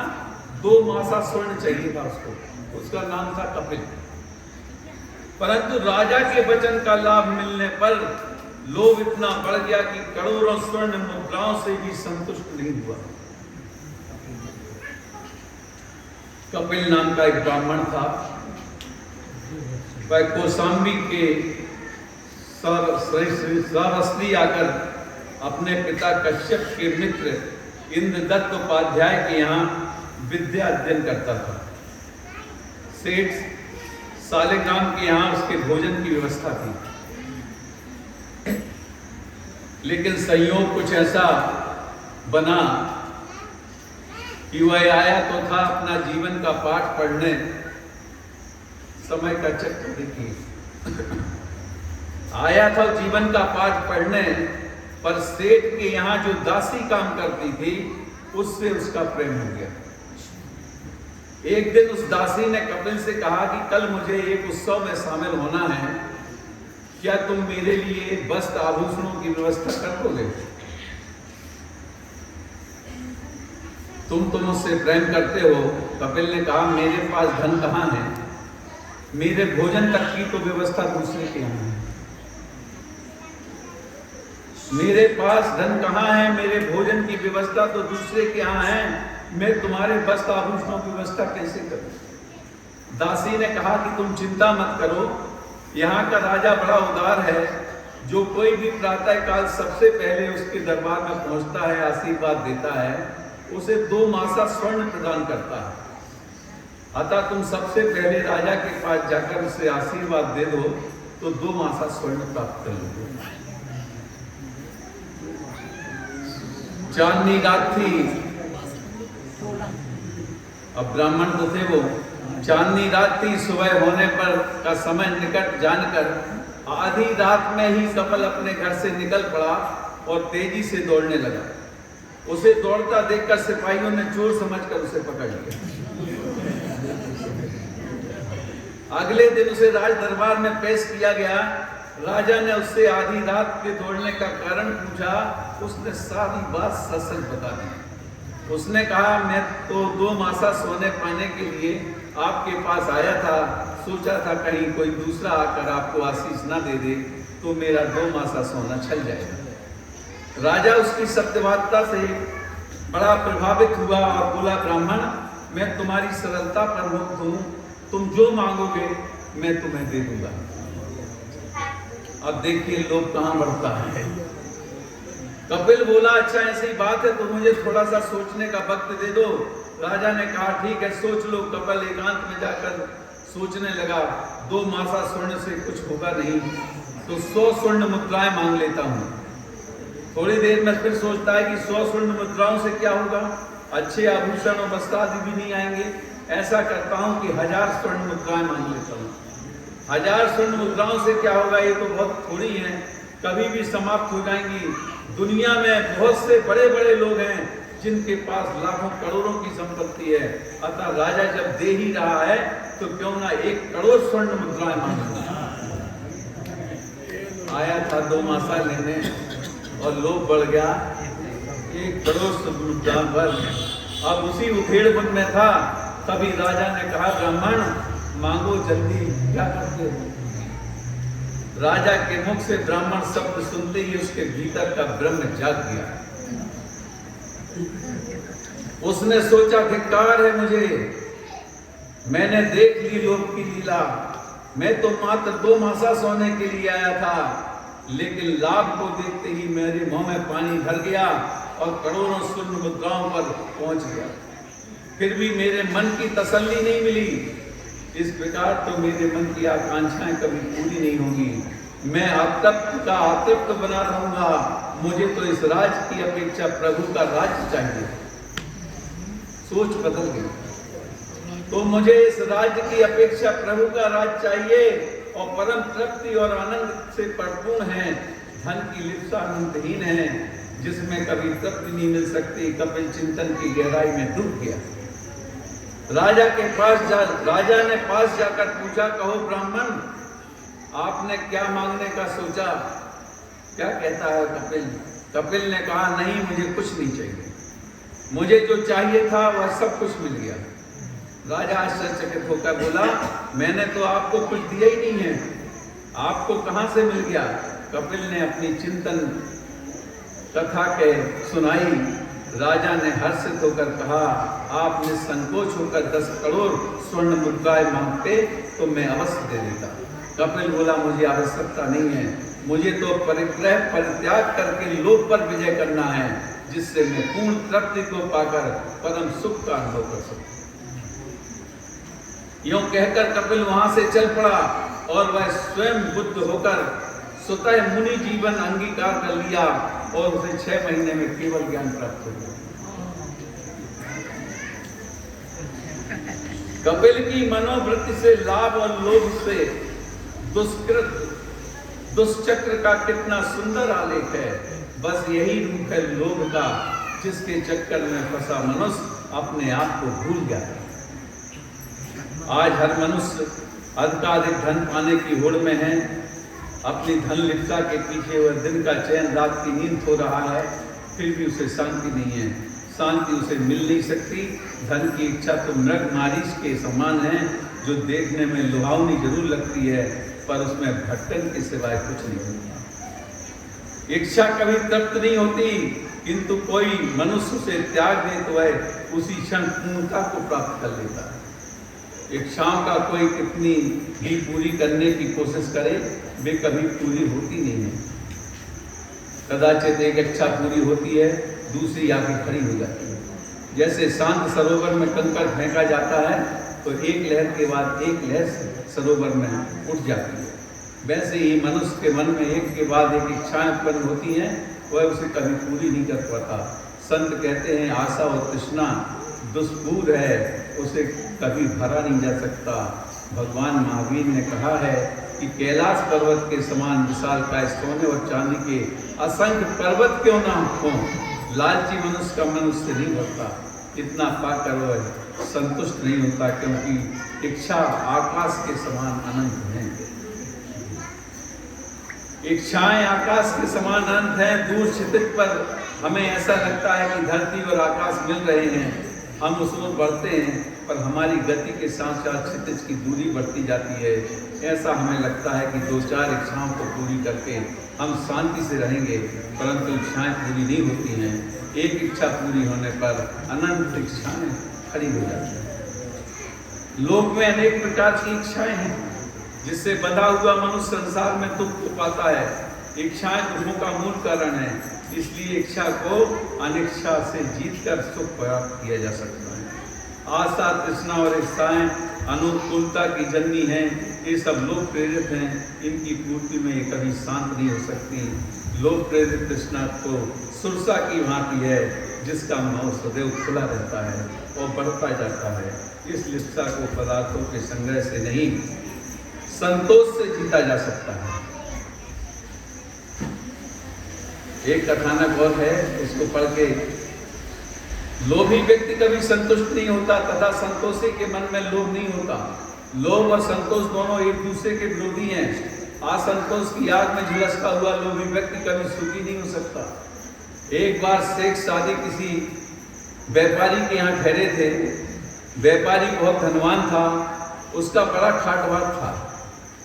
2 मासा स्वर्ण चाहिए था उसको, उसका नाम था कपिल। परंतु राजा के वचन का लाभ मिलने पर लोभ इतना बढ़ गया कि करोड़ों स्वर्ण मुद्राओं से भी संतुष्ट नहीं हुआ। कपिल नाम का एक ब्राह्मण था। वह कौशाम्बी के श्रावस्ती आकर अपने पिता कश्यप के मित्र इंद्रदत्त उपाध्याय के यहाँ विद्या अध्ययन करता था। सेठ सालेग्राम के यहाँ उसके भोजन की व्यवस्था थी। लेकिन संयोग कुछ ऐसा बना कि वह आया तो था अपना जीवन का पाठ पढ़ने। समय का चक्कर देखिए, आया था जीवन का पाठ पढ़ने, पर सेठ के यहां जो दासी काम करती थी उससे उसका प्रेम हो गया। एक दिन उस दासी ने कपिल से कहा कि कल मुझे एक उत्सव में शामिल होना है, क्या तुम मेरे लिए वस्त्र आभूषणों की व्यवस्था कर दोगे? तुम तो मुझसे प्रेम करते हो। कपिल ने कहा मेरे पास धन कहाँ है, मेरे भोजन तक की तो व्यवस्था दूसरे के यहाँ है। मेरे पास धन कहाँ है, मेरे भोजन की व्यवस्था तो दूसरे के यहाँ है, मैं तुम्हारे वस्त्र आभूषणों की व्यवस्था कैसे करूं? दासी ने कहा कि तुम चिंता मत करो, यहाँ का राजा बड़ा उदार है, जो कोई भी प्रातः काल सबसे पहले उसके दरबार में पहुंचता है, आशीर्वाद देता है, उसे 2 मासा स्वर्ण प्रदान करता है। अतः तुम सबसे पहले राजा के पास जाकर उसे आशीर्वाद दे दो तो 2 मासा स्वर्ण प्राप्त कर लोगे। चांदनी रात थी, अब ब्राह्मण तो थे वो। चांदनी रात थी, सुबह होने पर का समय निकट जानकर आधी रात में ही कपिल अपने घर से निकल पड़ा और तेजी से दौड़ने लगा। उसे दौड़ता देखकर सिपाहियों ने चोर समझकर उसे पकड़ लिया। अगले दिन उसे राज दरबार में पेश किया गया। राजा ने उससे आधी रात के दौड़ने का कारण पूछा। उसने सारी बात सच बता दी। उसने कहा मैं तो 2 मासा सोने पाने के लिए आपके पास आया था, सोचा था कहीं कोई दूसरा आकर आपको आशीष ना दे दे तो मेरा 2 मासा सोना छल जाएगा। राजा उसकी सत्यवादिता से बड़ा प्रभावित हुआ और बोला ब्राह्मण, मैं तुम्हारी सरलता पर मुक्त हूं, तुम जो मांगोगे मैं तुम्हें दे दूंगा। अब देखिए लोग कहां बढ़ता है। कपिल बोला अच्छा ऐसी बात है तो मुझे थोड़ा सा सोचने का वक्त दे दो। राजा ने कहा ठीक है सोच लो। कपिल एकांत में जाकर सोचने लगा। 2 मासा स्वर्ण से कुछ होगा नहीं तो 100 स्वर्ण मुद्राएं मांग लेता हूं। थोड़ी देर में फिर सोचता है कि 100 स्वर्ण मुद्राओं से क्या होगा, अच्छे आभूषण और वस्त्र आदि भी नहीं आएंगे। ऐसा करता हूं कि 1000 स्वर्ण मुद्राएं मांग लेता हूं। 1000 स्वर्ण मुद्राओं से क्या होगा, ये तो बहुत थोड़ी है, कभी भी समाप्त हो जाएंगी। दुनिया में बहुत से बड़े बड़े लोग हैं जिनके पास लाखों करोड़ों की संपत्ति है। अतः राजा जब दे ही रहा है तो क्यों ना 1 करोड़ स्वर्ण मुद्राएं मांग लो। आया था 2 मासा लेने और लोभ बढ़ गया 1 करोड़ स्वर्ण मुद्रा पर। अब उसी उधेड़बुन में था, तभी राजा ने कहा ब्राह्मण मांगो जल्दी, क्या करते हो? राजा के मुख से ब्राह्मण शब्द सुनते ही उसके भीतर का ब्रह्म जाग गया। उसने सोचा धिक्कार है मुझे, मैंने देख ली लोक की लीला। मैं तो मात्र 2 मासा सोने के लिए आया था, लेकिन लाभ को देखते ही मेरे मुंह में पानी भर गया और करोड़ों स्वर्ण मुद्राओं पर पहुंच गया। फिर भी मेरे मन की तसल्ली नहीं मिली। इस प्रकार तो मेरे मन की आकांक्षाएं कभी पूरी नहीं होगी। मैं अतृप्त का अतृप्त बना रहूंगा। मुझे तो इस राज की अपेक्षा प्रभु का राज्य चाहिए। सोच बदल गई। तो मुझे इस राज्य की अपेक्षा प्रभु का राज चाहिए और परम तृप्ति और आनंद से परिपूर्ण है। धन की लिप्सा अनंतहीन है, जिसमें कभी तृप्ति नहीं मिल सकती। कपिल चिंतन की गहराई में डूब गया। राजा ने पास जाकर पूछा, कहो ब्राह्मण, आपने क्या मांगने का सोचा? क्या कहता है कपिल? कपिल ने कहा नहीं, मुझे कुछ नहीं चाहिए। मुझे जो चाहिए था वह सब कुछ मिल गया। राजा आश्चर्यचकित होकर बोला, मैंने तो आपको कुछ दिया ही नहीं है, आपको कहां से मिल गया? कपिल ने अपनी चिंतन कथा के सुनाई। राजा ने हर्षित होकर कहा, आप निसंकोच होकर 10 करोड़ स्वर्ण मुद्राएं मांगते तो मैं अवश्य दे देता। कपिल बोला, मुझे आवश्यकता नहीं है, मुझे तो परिग्रह परित्याग करके लोभ पर विजय करना है, जिससे मैं पूर्ण तृप्ति को पाकर परम सुख का अनुभव कर सकूं। यूं कहकर कपिल वहां से चल पड़ा और वह स्वयं बुद्ध होकर स्वतः मुनि जीवन अंगीकार कर लिया और उसे 6 महीने में केवल ज्ञान प्राप्त हो गया। कपिल की मनोवृत्ति से लाभ और लोभ से दुष्चक्र का कितना सुंदर आलेख है। बस यही रूप है लोभ का, जिसके चक्कर में फंसा मनुष्य अपने आप को भूल जाता है। आज हर मनुष्य अधिकाधिक धन पाने की होड़ में है। अपनी धन लिप्सा के पीछे वह दिन का चैन रात की नींद सो रहा है, फिर भी उसे शांति नहीं है। शांति उसे मिल नहीं सकती। धन की इच्छा तो मृग मारीच के समान है, जो देखने में लुभावनी जरूर लगती है, पर उसमें भटकन के सिवाय कुछ नहीं होता। इच्छा कभी तृप्त नहीं होती, किंतु कोई मनुष्य उसे त्याग दे तो वह उसी क्षण पूर्णता को प्राप्त कर लेता है। इच्छाओं का कोई कितनी भी पूरी करने की कोशिश करे, वे कभी पूरी होती नहीं है। कदाचित एक इच्छा पूरी होती है, दूसरी आके खड़ी हो जाती है। जैसे शांत सरोवर में कंकड़ फेंका जाता है तो एक लहर के बाद एक लहर सरोवर में उठ जाती है, वैसे ही मनुष्य के मन में एक के बाद एक इच्छाएं उत्पन्न होती हैं, वह उसे कभी पूरी नहीं कर पाता। संत कहते हैं आशा और तृष्णा दुष्पूर है, उसे कभी भरा नहीं जा सकता। भगवान महावीर ने कहा है कि कैलाश पर्वत के समान विशालकाय सोने और चांदी के असंख्य पर्वत क्यों ना हो, लालची मनुष्य का मन उससे नहीं भरता। इतना पाकर वह संतुष्ट नहीं होता, क्योंकि इच्छा आकाश के समान अनंत है। इच्छाएं आकाश के समान अनंत हैं। दूर क्षितिज पर हमें ऐसा लगता है कि धरती और आकाश मिल रहे हैं, हम उस ओर बढ़ते हैं, पर हमारी गति के साथ साथ क्षितिज की दूरी बढ़ती जाती है। ऐसा हमें लगता है कि 2-4 इच्छाओं को पूरी करके हम शांति से रहेंगे, परंतु इच्छाएं पूरी नहीं होती हैं। एक इच्छा पूरी होने पर अनंत इच्छाएं खड़ी हो जाती हैं। लोक में अनेक प्रकार की इच्छाएं हैं, जिससे बंधा हुआ मनुष्य संसार में दुख को पाता है। इच्छाएं दुखों का मूल कारण है, इसलिए इच्छा को अनिच्छा से जीतकर सुख प्राप्त किया जा सकता है। आशा, तृष्णा और इच्छाएं अनुकूलता की जननी हैं। ये सब लोक प्रेरित हैं, इनकी पूर्ति में ये कभी शांत नहीं हो सकती। लोक प्रेरित तृष्णा तो सुरसा की भांति है, जिसका भाव सदैव खुला रहता है और बढ़ता जाता है। इस लिप्सा को पदार्थों के संग्रह से नहीं, संतोष से जीता जा सकता है। एक कथानक और है, इसको पढ़ के लोभी व्यक्ति कभी संतुष्ट नहीं होता तथा संतोषी के मन में लोभ नहीं होता। लोभ और संतोष दोनों एक दूसरे के विरोधी हैं। असंतोष की आग में झुलसता हुआ लोभी व्यक्ति कभी सुखी नहीं हो सकता। एक बार शेख सादी किसी व्यापारी के यहाँ ठहरे थे। व्यापारी बहुत धनवान था, उसका बड़ा ठाट-बाट था।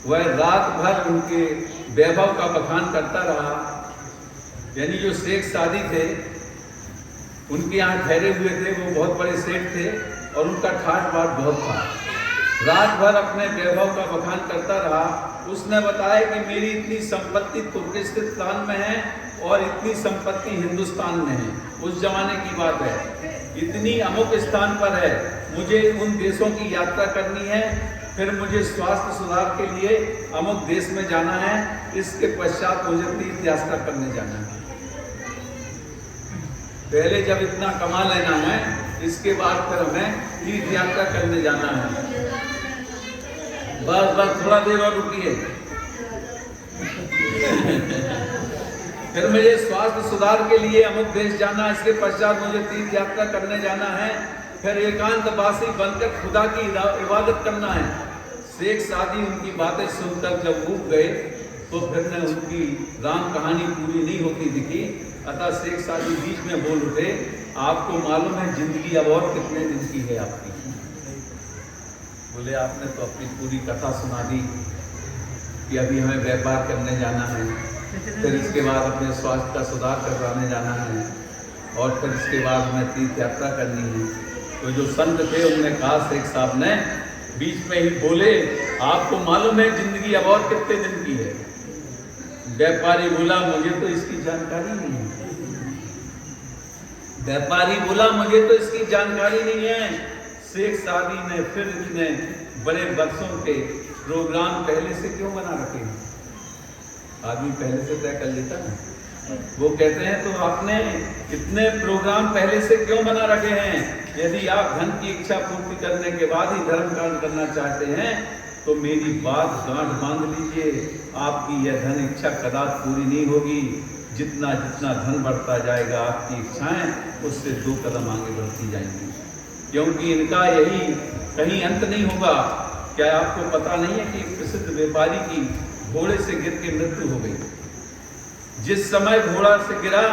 वह रात भर उनके वैभव का बखान करता रहा। यानी जो शेख सादी थे, उनके यहाँ ठहरे हुए थे, वो बहुत बड़े सेठ थे और उनका ठाट-बाट बहुत था। रात भर अपने वैभव का बखान करता रहा। उसने बताया कि मेरी इतनी संपत्ति तुर्किस्तान में है और इतनी संपत्ति हिंदुस्तान में है। उस जमाने की बात है, इतनी अमुक स्थान पर है, मुझे उन देशों की यात्रा करनी है, फिर मुझे स्वास्थ्य सुधार के लिए अमुक देश में जाना है, इसके पश्चात मुझे तीर्थ यात्रा करने जाना है। पहले जब इतना कमा लेना है, इसके बाद फिर हमें तीर्थ यात्रा करने जाना है। बस थोड़ा देर और रुकिए। फिर मुझे स्वास्थ्य सुधार के लिए अमुक देश जाना, इसके पश्चात मुझे तीर्थ यात्रा करने जाना है, फिर एकांतवासी बनकर खुदा की इबादत करना है। शेख सादी उनकी बातें सुनकर जब ऊब गए तो फिर ने उनकी राम कहानी पूरी नहीं होती दिखी। अतः शेख सादी बीच में बोल उठे, आपको मालूम है जिंदगी अब और कितने दिन की है आपकी? बोले आपने तो अपनी पूरी कथा सुना दी कि अभी हमें व्यापार करने जाना है, फिर इसके बाद अपने स्वास्थ्य का सुधार करवाने जाना है और फिर इसके बाद हमें तीर्थ यात्रा करनी है। तो जो संत थे उन्होंने कहा, शेख साहब ने बीच में ही बोले, आपको मालूम है जिंदगी अब और कितने दिन की है? व्यापारी बोला, मुझे तो इसकी जानकारी नहीं है। व्यापारी बोला, मुझे तो इसकी जानकारी नहीं है। शेख सादी ने फिर इतने बड़े वर्षों के प्रोग्राम पहले से क्यों बना रखे हैं? आदमी पहले से तय कर लेता है। वो कहते हैं तो आपने इतने प्रोग्राम पहले से क्यों बना रखे हैं? यदि आप धन की इच्छा पूर्ति करने के बाद ही धर्म कांड करना चाहते हैं तो मेरी बात गांठ बांध लीजिए, आपकी यह धन इच्छा कदापि पूरी नहीं होगी। जितना जितना धन बढ़ता जाएगा आपकी इच्छाएं उससे 2 कदम आगे बढ़ती जाएंगी, क्योंकि इनका यही कहीं अंत नहीं होगा। क्या आपको पता नहीं है कि एक प्रसिद्ध व्यापारी की घोड़े से गिर के मृत्यु हो गई? जिस समय घोड़ा से गिरा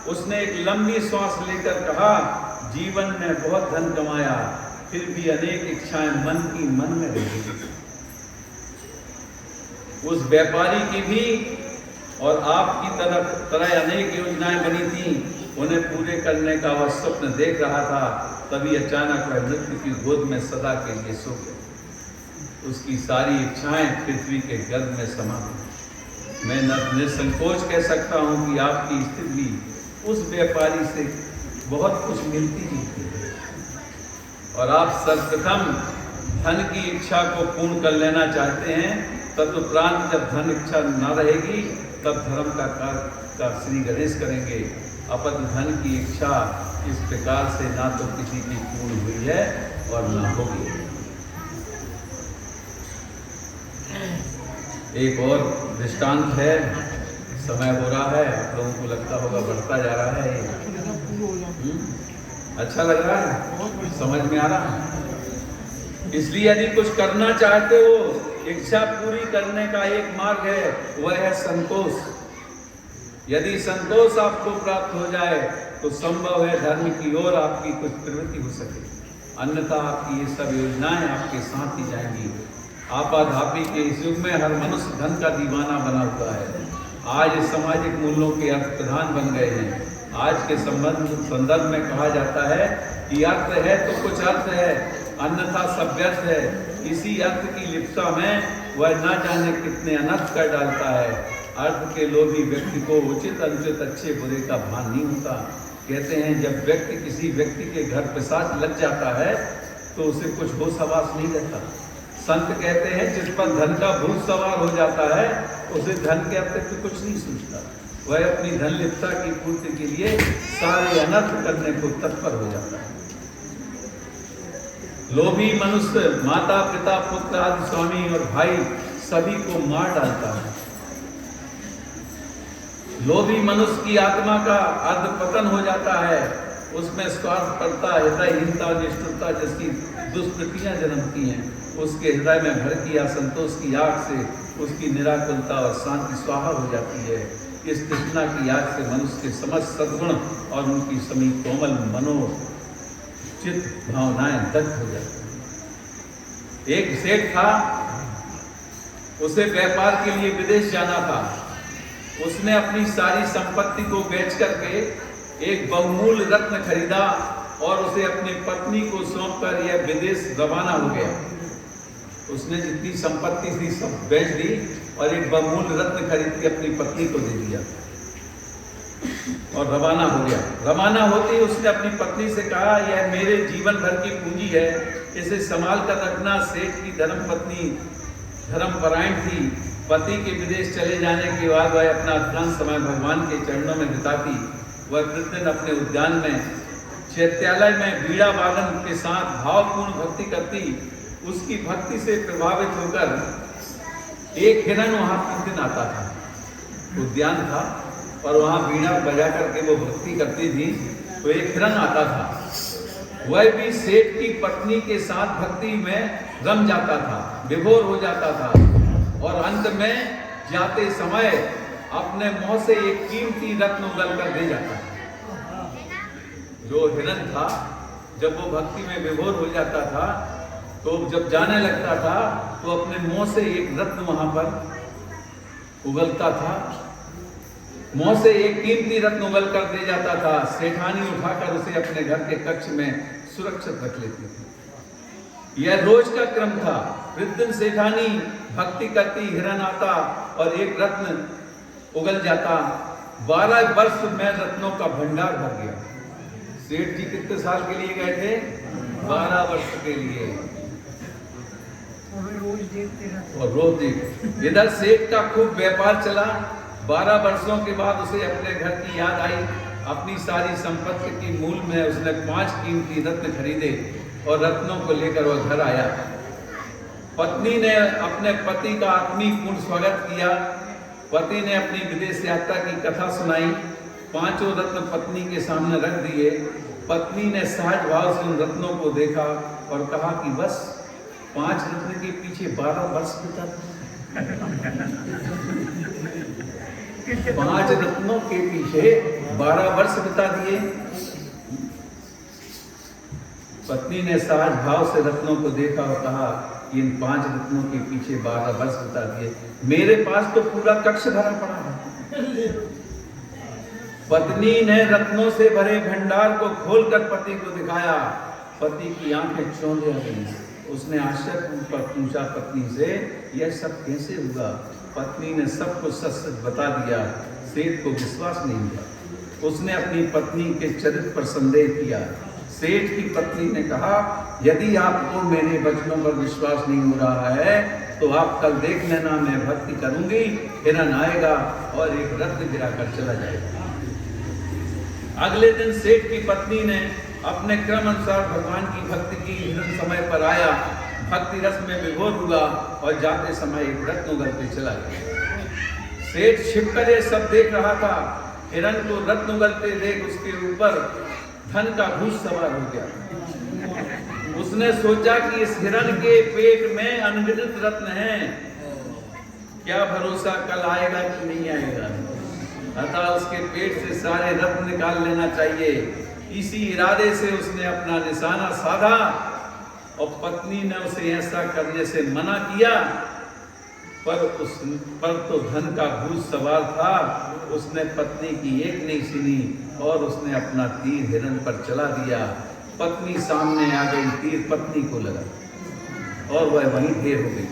उसने एक लंबी सांस लेकर कहा, जीवन में बहुत धन कमाया फिर भी अनेक इच्छाएं मन में रह गई। उस व्यापारी की भी और आपकी तरह अनेक योजनाएं बनी थी, उन्हें पूरे करने का वह स्वप्न देख रहा था। तभी अचानक वह मृत्यु की गोद में सदा के लिए सो गया। उसकी सारी इच्छाएं पृथ्वी के गर्भ में समा गई। मैं निसंकोच कह सकता हूं कि आपकी स्थिति उस व्यापारी से बहुत कुछ मिलती जुलती है। और आप सर्वप्रथम धन की इच्छा को पूर्ण कर लेना चाहते हैं, तदुपरांत जब धन इच्छा न रहेगी तब धर्म का कार्य श्री गणेश करेंगे। अपद धन की इच्छा इस प्रकार से ना तो किसी की पूर्ण हुई है और ना होगी। एक और दृष्टांत है, समय हो रहा है, आप लोगों को लगता होगा बढ़ता जा रहा है। अच्छा लग रहा है, समझ में आ रहा है? इसलिए यदि कुछ करना चाहते हो, इच्छा पूरी करने का एक मार्ग है, वह है संतोष। यदि संतोष आपको प्राप्त हो जाए तो संभव है धर्म की ओर आपकी कुछ प्रवृत्ति हो सके, अन्यथा आपकी ये सब योजनाएं आपके साथ ही जाएंगी। आपाधापी के इस युग में हर मनुष्य धन का दीवाना बना हुआ है। आज सामाजिक मूल्यों के अर्थ प्रधान बन गए हैं। आज के संदर्भ में कहा जाता है कि अर्थ है तो कुछ अर्थ है, अन्यथा सब व्यर्थ है। इसी अर्थ की लिप्सा में वह न जाने कितने अनर्थ कर डालता है। अर्थ के लोभी व्यक्ति को उचित अनुचित अच्छे बुरे का भान नहीं होता। कहते हैं जब व्यक्ति किसी व्यक्ति के घर पिशाच लग जाता है तो उसे कुछ होश हवास नहीं रहता। संत कहते हैं जिस पर धन का भूत सवार हो जाता है उसे धन के अतिरिक्त कुछ नहीं सूझता। वह अपनी धन लिप्सा की पूर्ति के लिए सारे अनर्थ करने को तत्पर हो जाता है। लोभी मनुष्य माता पिता पुत्र आदि स्वामी और भाई सभी को मार डालता है। लोभी मनुष्य की आत्मा का अर्ध पतन हो जाता है। उसमें स्वार्थपरता, हृदयहीनता, निष्ठुरता जैसी दुष्कृतियां जन्मती हैं। उसके हृदय में भर की असंतोष की आग से उसकी निराकुलता और शांति स्वाहा हो जाती है। इस तृष्णा की आग से मनुष्य के समस्त सद्गुण और उनकी सभी कोमल मनोचित भावनाएं दग्ध हो जाती हैं। एक सेठ था, उसे व्यापार के लिए विदेश जाना था। उसने अपनी सारी संपत्ति को बेच करके एक बहुमूल्य रत्न खरीदा और उसे अपनी पत्नी को सौंपकर यह विदेश रवाना हो गया। उसने जितनी संपत्ति थी सब बेच दी और एक बहुमूल्य रत्न खरीद के अपनी पत्नी को दे दिया और रवाना हो गया। रवाना होते ही उसने अपनी पत्नी से कहा, यह मेरे जीवन भर की पूंजी है, इसे संभाल कर रखना। सेठ की धर्मपत्नी धर्मपरायण थी। पति के विदेश चले जाने के बाद वह अपना अधिकांश समय भगवान के चरणों में बिताती। वह प्रतिदिन अपने उद्यान में चैत्यालय में बीड़ा वादन के साथ भावपूर्ण भक्ति करती। उसकी भक्ति से प्रभावित होकर एक हिरन वहां प्रतिदिन आता था। उद्यान था और वहां बीड़ा बजा करके वो भक्ति करती थी, तो एक हिरन आता था। वह भी सेठ की पत्नी के साथ भक्ति में रम जाता था, विभोर हो जाता था और अंत में जाते समय अपने मुंह से एक कीमती रत्न उगल कर दे जाता था। जो हिरन था जब वो भक्ति में विभोर हो जाता था तो जब जाने लगता था तो अपने मुंह से एक रत्न वहां पर उगलता था। मुंह से एक कीमती रत्न उगल कर दे जाता था। सेठानी उठाकर उसे अपने घर के कक्ष में सुरक्षित रख लेती थी। यह रोज का क्रम था। प्रतिदिन सेठानी भक्ति करती, हिरन आता और एक रत्न उगल जाता। 12 वर्ष में रत्नों का भंडार भर गया। सेठ जी कितने साल के लिए गए थे? 12 वर्ष के लिए। वो रोज देखते रहते। और रोज देख। इधर सेठ का खूब व्यापार चला। 12 वर्षों के बाद उसे अपने घर की याद आई। अपनी सारी संपत्ति की मूल में उसने 5 कीमती रत्न खरीदे और रत्नों को लेकर वह घर आया। पत्नी ने अपने पति का आत्मीयपूर्ण स्वागत किया। पति ने अपनी विदेश यात्रा की कथा सुनाई। 5 रत्न पत्नी के सामने रख दिए। पत्नी ने सहज भाव से उन रत्नों को देखा और कहा कि बस 5 रत्न के पीछे 12 वर्ष बिता दिए। 5 रत्नों के पीछे 12 वर्ष बिता दिए। पत्नी ने सहज भाव से रत्नों को देखा और कहा कि इन 5 रत्नों के पीछे 12 वर्ष बिता दिए। मेरे पास तो पूरा कक्ष भरा पड़ा है। पत्नी ने रत्नों से भरे भंडार को खोलकर पति को दिखाया। पति की आंखें चौंध आ गई। उसने आश्चर्य पूछा पत्नी से, यह सब कैसे हुआ? पत्नी ने सब कुछ सच सच बता दिया। सेठ को विश्वास नहीं हुआ। उसने अपनी पत्नी के चरित्र पर संदेह किया। सेठ की पत्नी ने कहा, यदि आपको मेरे वचनों पर विश्वास नहीं हो रहा है तो आप कल देख लेना, मैं भक्ति करूंगी, हिरण आएगा और एक रत्न गिरा कर चला जाएगा। अगले दिन सेठ की पत्नी ने अपने क्रम अनुसार भगवान की भक्ति की। हिरण समय पर आया, भक्ति रस में विभोर हुआ और जाते समय एक रत्न उगल के चला गया। सेठ छिपकर ये सब देख रहा था। हिरण को रत्न उगलते देख उसके ऊपर धन का भूत सवार हो गया। उसने सोचा कि इस हिरण के पेट में अनगिनत रत्न हैं, क्या भरोसा कल आएगा कि नहीं आएगा। अतः उसके पेट से सारे रत्न निकाल लेना चाहिए। इसी इरादे से उसने अपना निशाना साधा और पत्नी ने उसे ऐसा करने से मना किया, पर तो धन का भूत सवार था। उसने पत्नी की एक नहीं सुनी और उसने अपना तीर हिरण पर चला दिया। पत्नी सामने आ गई, तीर पत्नी को लगा और वह वहीं ढेर हो गई।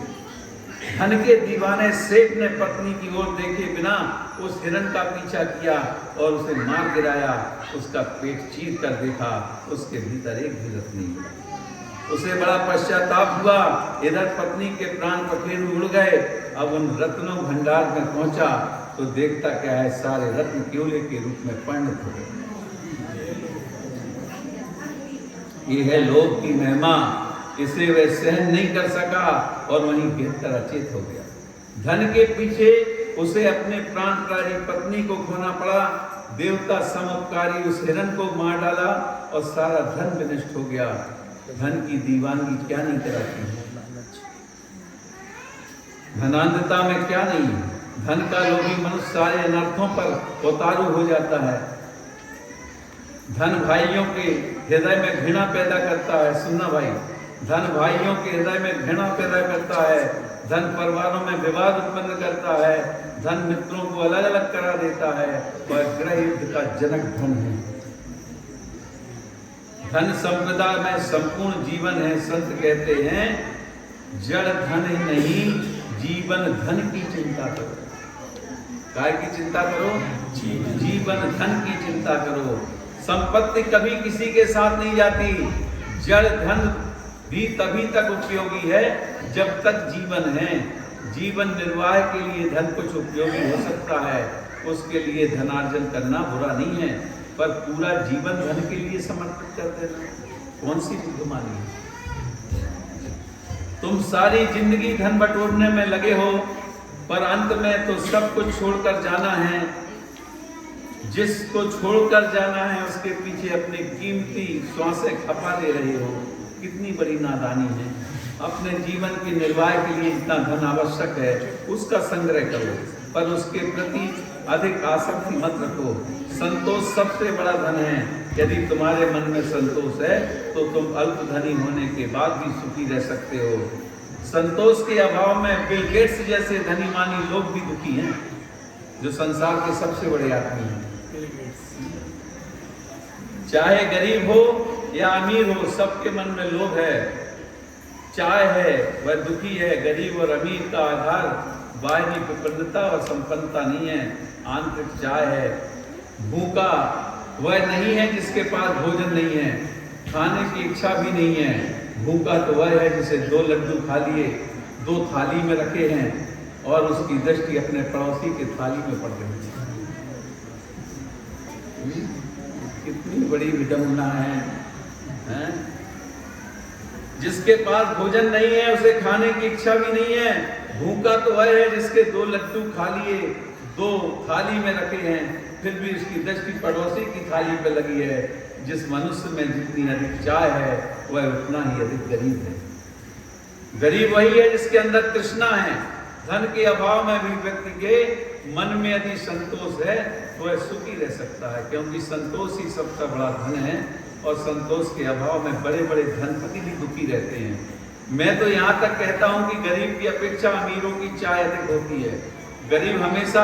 धन के दीवाने सेठ ने पत्नी की ओर देखे बिना उस हिरण का पीछा किया और उसे मार गिराया। उसका पेट चीर कर देखा, उसके भीतर एक भी रत्न नहीं था। उसे बड़ा पश्चाताप हुआ। इधर पत्नी के प्राण पखेरु उड़ गए। अब उन रत्नों भंडार में पहुंचा तो देखता क्या है, सारे रत्न केवले के रूप में परिणत हो गए। ये है लोभ की महिमा। इसे वह सहन नहीं कर सका और वहीं गिरकर अचेत हो गया। धन के पीछे उसे अपने प्राण प्यारी पत्नी को खोना पड़ा। देवता समुपकारी उस हिरण को मार डाला और सारा धन विनष्ट हो गया। धन की दीवानगी क्या नहीं कराती है। धनांधता में क्या नहीं। धन का लोभी मनुष्य सारे अनर्थों पर उतारू हो जाता है। धन भाइयों के हृदय में घृणा पैदा करता है। सुनना भाई, धन भाइयों के हृदय में घृणा पैदा करता है। धन परिवारों में विवाद उत्पन्न करता है। धन मित्रों को अलग अलग करा देता है और गृह युद्ध का जनक धन है। धन संपदा में संपूर्ण जीवन है। संत कहते हैं, जड़ धन नहीं, जीवन धन की चिंता करो। काय की चिंता करो? जीवन धन की चिंता करो। संपत्ति कभी किसी के साथ नहीं जाती। जड़ धन भी तभी तक उपयोगी है जब तक जीवन है। जीवन निर्वाह के लिए धन कुछ उपयोगी हो सकता है, उसके लिए धनार्जन करना बुरा नहीं है, पर पूरा जीवन धन के लिए समर्पित कर देना कौन सी बुद्धिमानी है। तुम सारी जिंदगी धन बटोरने में लगे हो, पर अंत में तो सब कुछ छोड़कर जाना है। जिसको छोड़कर जाना है उसके पीछे अपनी कीमती श्वासें खपा ले रहे हो। कितनी बड़ी नादानी है। अपने जीवन के निर्वाह के लिए इतना धन आवश्यक है, उसका संग्रह करो, पर उसके प्रति अधिक आसक्ति मत रखो। संतोष सबसे बड़ा धन है। यदि तुम्हारे मन में संतोष है तो तुम अल्प धनी होने के बाद भी सुखी रह सकते हो। संतोष के अभाव में बिल गेट्स जैसे धनी मानी लोग भी दुखी हैं, जो संसार के सबसे बड़े आदमी हैं। चाहे गरीब हो या अमीर हो, सबके मन में लोभ है। चाय है वह दुखी है। गरीब और अमीर का आधार बाहरी विपन्नता और संपन्नता नहीं है, आंतरिक चाय है। भूखा वह नहीं है जिसके पास भोजन नहीं है, खाने की इच्छा भी नहीं है। भूखा तो वह है जिसे 2 लड्डू खा लिए 2 थाली में रखे हैं और उसकी दृष्टि अपने पड़ोसी के थाली में पड़ रही है। कितनी बड़ी विडंबना है, हैं? जिसके पास भोजन नहीं है उसे खाने की इच्छा भी नहीं है। भूखा तो वह है जिसके 2 लड्डू खा लिए, 2 थाली में रखे हैं, फिर भी उसकी दृष्टि पड़ोसी की थाली पे लगी है। जिस मनुष्य में जितनी अधिक चाह है वह उतना ही अधिक गरीब है। गरीब वही है जिसके अंदर तृष्णा है। धन के अभाव में भी व्यक्ति के मन में यदि संतोष है तो वह सुखी रह सकता है, क्योंकि संतोष ही सबसे बड़ा धन है। और संतोष के अभाव में बड़े बड़े धनपति भी दुखी रहते हैं। मैं तो यहाँ तक कहता हूँ कि गरीब की अपेक्षा अमीरों की चाह अधिक होती है। गरीब हमेशा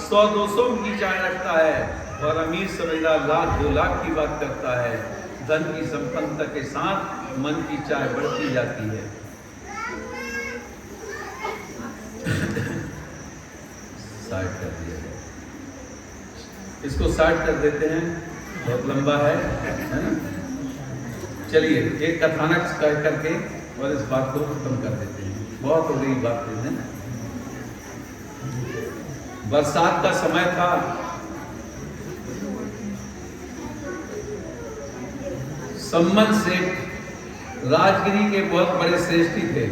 100-200 की चाह रखता है और अमीर समझदा 1,00,000-2 लाख की बात करता है। धन की संपन्नता के साथ मन की चाह बढ़ती जाती है। साइड कर दिया जाए, इसको साइड कर देते हैं, बहुत लंबा है ना। चलिए एक कथानक करके और इस बात को खत्म कर देते हैं। बहुत हो गई बात है ना। बरसात का समय था। सम्मन सेठ राजगिरी के बहुत बड़े श्रेष्ठी थे।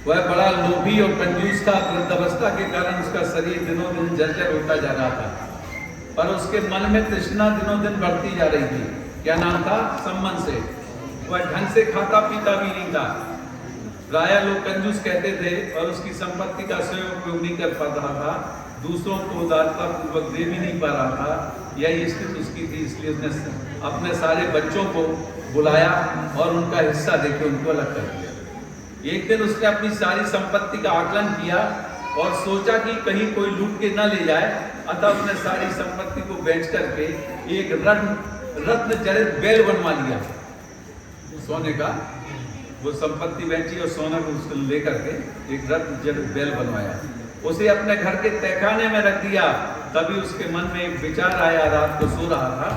वह बड़ा लोभी और कंजूस था। वृद्धावस्था के कारण उसका शरीर दिनों दिन जर्जर होता जा रहा था, पर उसके मन में तृष्णा दिनों दिन बढ़ती जा रही थी। क्या नाम था? सम्मन सेठ। वह ढंग से खाता पीता भी नहीं था। प्रायः लोग कंजूस कहते थे और उसकी संपत्ति का सही उपयोग नहीं कर पा रहा था। दूसरों को उदारता पूर्वक दे भी नहीं पा रहा था। यही स्थिति उसकी थी। इसलिए उसने अपने सारे बच्चों को बुलाया और उनका हिस्सा देकर उनको अलग कर दिया। एक दिन उसने अपनी सारी संपत्ति का आकलन किया और सोचा कि कहीं कोई लूट के न ले जाए। अतः उसने सारी संपत्ति को बेच करके एक रत्न जड़ित बैल बनवा लिया सोने का। वो संपत्ति बेची और सोना को लेकर के एक रत्न जड़ित बैल बनवाया। उसे अपने घर के तहखाने में रख दिया। तभी उसके मन में एक विचार आया। रात को सो रहा था,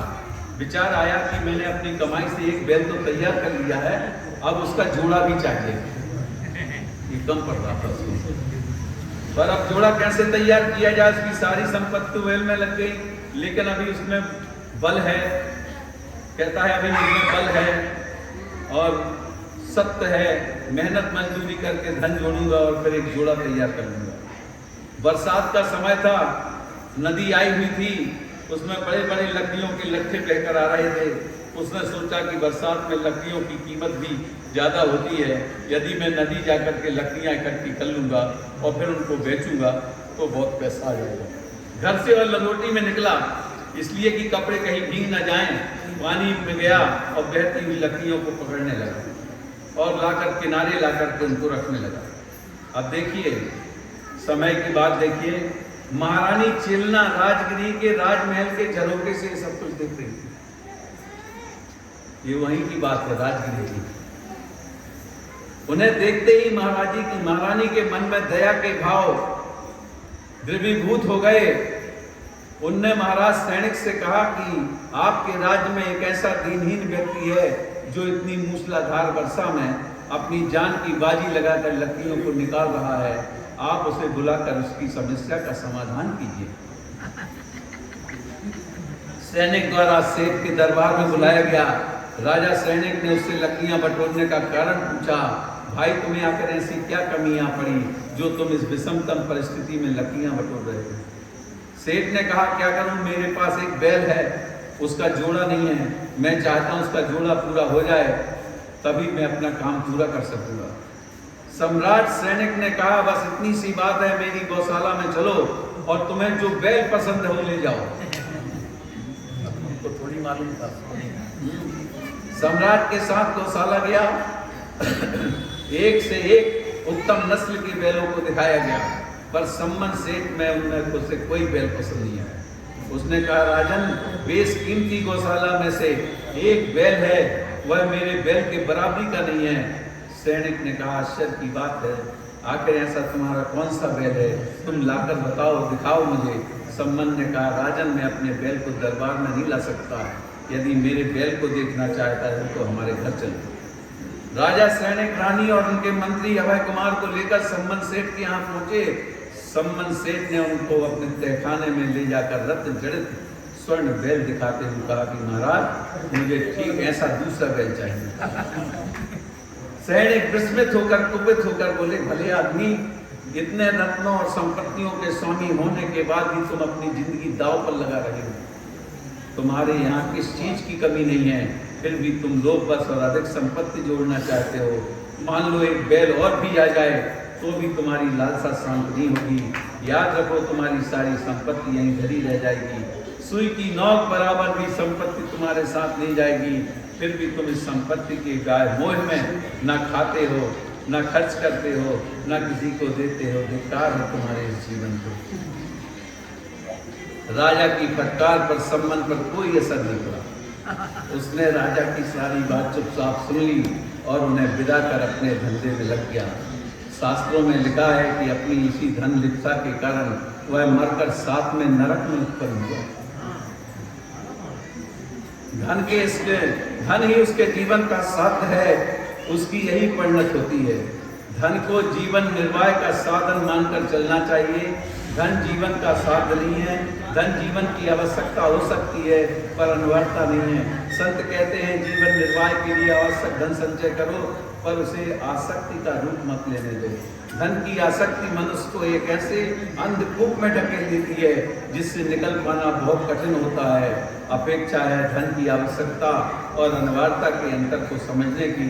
विचार आया कि मैंने अपनी कमाई से एक बैल तो तैयार कर लिया है, अब उसका जोड़ा भी चाहिए। ये कम पड़ रहा था उसको, पर अब जोड़ा कैसे तैयार किया जाए? उसकी सारी संपत्ति बैल में लग गई, लेकिन अभी उसमें बल है। कहता है अभी मुझमें बल है और सत्य है, मेहनत मजदूरी करके धन जोड़ूंगा और फिर एक जोड़ा तैयार कर लूंगा। बरसात का समय था, नदी आई हुई थी, उसमें बड़े बड़े लकड़ियों के लट्ठे बहकर आ रहे थे। उसने सोचा कि बरसात में लकड़ियों की कीमत भी ज़्यादा होती है। यदि मैं नदी जाकर के लकड़ियाँ इकट्ठी कर लूँगा और फिर उनको बेचूंगा तो बहुत पैसा आ जाएगा। घर से वह लंगोटी में निकला, इसलिए कि कपड़े कहीं भीग न जाएं। पानी में गया और बहती हुई लकड़ियों को पकड़ने लगा और लाकर किनारे लाकर के उनको रखने लगा। अब देखिए, समय की बात देखिए, महारानी चिलना राजगिरी के राजमहल के झरोखे से सब कुछ देख रही थी। ये वहीं की बात है, राजगिरी की। उन्हें देखते ही महारानी के मन में दया के भाव द्रवीभूत हो गए। उनने महाराज सैनिक से कहा कि आपके राज्य में एक ऐसा दीनहीन व्यक्ति है जो इतनी मूसलाधार वर्षा में अपनी जान की बाजी लगाकर लकड़ियों को निकाल रहा है। आप उसे बुलाकर उसकी समस्या का समाधान कीजिए। सैनिक द्वारा सेठ के दरबार में बुलाया गया। राजा सैनिक ने उससे लकड़ियां बटोरने का कारण पूछा। भाई, तुम्हें आकर ऐसी क्या कमियां पड़ी जो तुम इस विषमतम परिस्थिति में लकड़ियां बटोर रहे हो? सेठ ने कहा, क्या करूं, मेरे पास एक बैल है, उसका जोड़ा नहीं है। मैं चाहता हूं उसका जोड़ा पूरा हो जाए, तभी मैं अपना काम पूरा कर सकूंगा। सम्राट सैनिक ने कहा, बस इतनी सी बात है, मेरी गौशाला में चलो और तुम्हें जो बैल पसंद है वो ले जाओ। तुमको थोड़ी मालूम था। सम्राट के साथ गौशाला गया। एक से एक उत्तम नस्ल के बैलों को दिखाया गया, पर सम्मन सेठ में उनमें से कोई बैल पसंद नहीं आया। उसने कहा, राजन, बेशकीमती गौशाला में से एक बैल है, वह मेरे बैल के बराबरी का नहीं है। सैनिक ने कहा, आश्चर्य की बात है, आखिर ऐसा तुम्हारा कौन सा बैल है? तुम लाकर बताओ, दिखाओ मुझे। सम्मन ने कहा, राजन, मैं अपने बैल को दरबार में नहीं ला सकता। यदि मेरे बैल को देखना चाहता है तो हमारे घर चलो। राजा सैनिक रानी और उनके मंत्री अभय कुमार को लेकर सम्मन सेठ के यहाँ पहुंचे। सम्मन सेठ ने उनको अपने तहखाने में ले जाकर रत्न जड़ित स्वर्ण बैल दिखाते हुए कहा कि महाराज मुझे ठीक ऐसा दूसरा बैल चाहिए। सैनिक विस्मित होकर कुपित होकर बोले, भले आदमी, इतने रत्नों और संपत्तियों के स्वामी होने के बाद भी तुम अपनी जिंदगी दांव पर लगा रहे हो। तुम्हारे यहाँ किस चीज की कमी नहीं है, फिर भी तुम लोग बस और अधिक संपत्ति जोड़ना चाहते हो। मान लो एक बैल और भी आ जाए तो भी तुम्हारी लालसा शांत नहीं होगी। याद रखो, तुम्हारी सारी संपत्ति यहीं धरी रह जाएगी। सुई की नोक बराबर भी संपत्ति तुम्हारे साथ नहीं जाएगी। फिर भी तुम इस संपत्ति के गाय मोह में ना खाते हो, ना खर्च करते हो, ना किसी को देते हो। धिक्कार है तुम्हारे इस जीवन को। राजा की फटकार पर सम्मन पर कोई असर नहीं पड़ा। उसने राजा की सारी बात चुपचाप सुन ली और उन्हें विदा कर अपने धंधे में लग गया। शास्त्रों में लिखा है कि अपनी इसी धन लिप्सा के कारण वह मरकर साथ में नरक में उत्पन्न हुआ। धन ही उसके जीवन का साध्य है, उसकी यही परिणत होती है। धन को जीवन निर्वाह का साधन मानकर चलना चाहिए। धन जीवन का साध्य नहीं है। धन जीवन की आवश्यकता हो सकती है पर अनिवार्यता नहीं है। संत कहते हैं जीवन निर्वाह के लिए आवश्यक धन संचय करो, पर उसे आसक्ति का रूप मत लेने दो। धन की आसक्ति मनुष्य को एक ऐसे अंधकूप में ढकेल देती है जिससे निकल पाना बहुत कठिन होता है। अपेक्षा है धन की आवश्यकता और अनिवार्यता के अंतर को समझने की,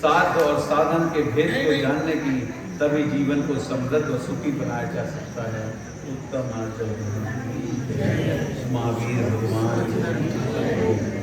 साध्य और साधन के भेद को जानने की, तभी जीवन को समृद्ध और सुखी बनाया जा सकता है। उत्तम आचरण महावीर भगवान।